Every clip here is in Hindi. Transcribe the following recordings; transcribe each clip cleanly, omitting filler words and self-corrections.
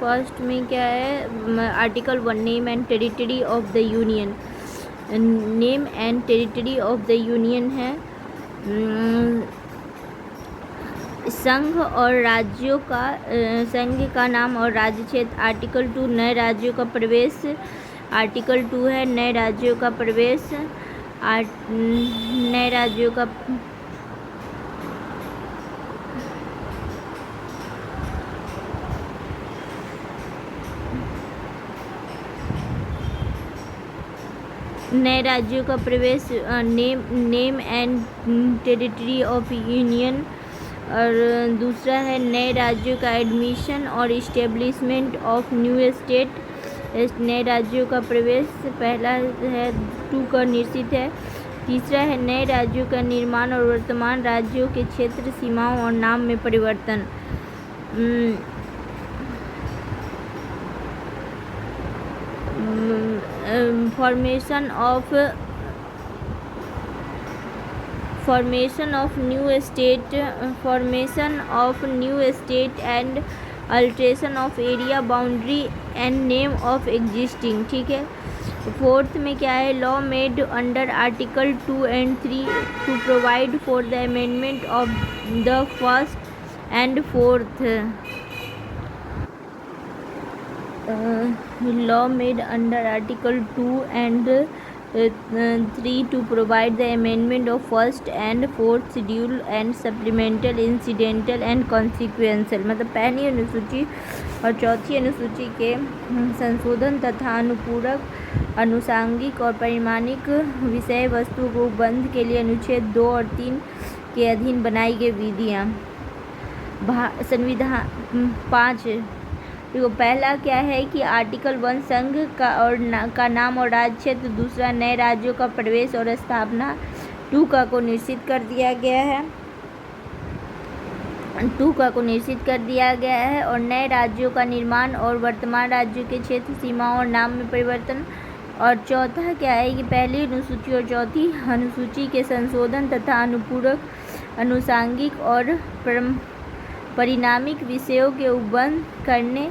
फर्स्ट में क्या है, article 1 name and territory of the union. Name and territory of the union है संघ और राज्यों का, संघ का नाम और राज्य क्षेत्र। आर्टिकल 2 नए राज्यों का प्रवेश। आर्टिकल 2 है नए राज्यों का प्रवेश। नए राज्यों का नए राज्यों का प्रवेश। Name and territory of union. और दूसरा है नए राज्यों का एडमिशन और इस्टेब्लिशमेंट ऑफ न्यू स्टेट। नए राज्यों का प्रवेश पहला है 2 का निश्चित है। तीसरा है नए राज्यों का निर्माण और वर्तमान राज्यों के क्षेत्र सीमाओं और नाम में परिवर्तन। Formation of new state and alteration of area boundary and name of existing. ठीक है। फोर्थ में क्या है, law made under article 2 and 3 to provide for the amendment of the first and fourth. law made under Article 2 and 3 to provide the amendment of first and fourth schedule and supplemental, incidental and consequential। मतलब पहली अनुसूची और चौथी अनुसूची के संशोधन तथा अनुपूरक, अनुषांगिक और परिमाणिक विषय वस्तु को बंद के लिए अनुच्छेद 2 और 3 के अधीन बनाई गई विधियाँ। संविधान 5 देखो, पहला क्या है कि आर्टिकल 1 संघ का नाम और राज्य क्षेत्र। दूसरा नए राज्यों का प्रवेश और स्थापना 2 को निश्चित कर दिया गया है। 2 को निश्चित कर दिया गया है। और नए राज्यों का निर्माण और वर्तमान राज्यों के क्षेत्र सीमाओं और नाम में परिवर्तन। और चौथा क्या है कि पहली अनुसूची और चौथी अनुसूची के संशोधन तथा अनुपूरक, अनुषांगिक और परिणामिक विषयों के उपबंध करने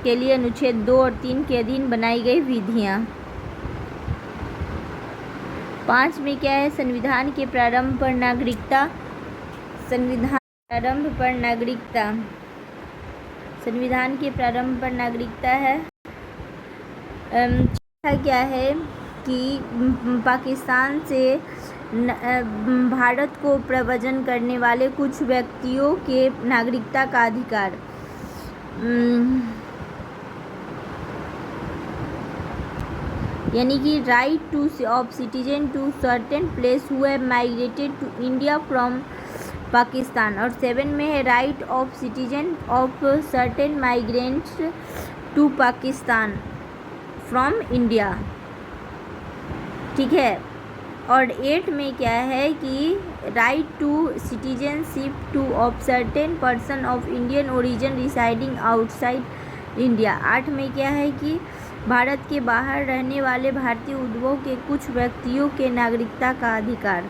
के लिए अनुच्छेद 2 और 3 के अधीन बनाई गई विधियाँ। 5 में क्या है, संविधान के प्रारंभ पर नागरिकता। संविधान के प्रारंभ पर नागरिकता है। क्या है कि पाकिस्तान से भारत को प्रव्रजन करने वाले कुछ व्यक्तियों के नागरिकता का अधिकार। यानी कि right to of citizen to certain place who have migrated to India from Pakistan. और 7 में है right of citizen of certain migrants to Pakistan from India. ठीक है। और 8 में क्या है कि right to citizenship to of certain person of Indian origin residing outside India. 8 में क्या है कि भारत के बाहर रहने वाले भारतीय उद्भव के कुछ व्यक्तियों के नागरिकता का अधिकार।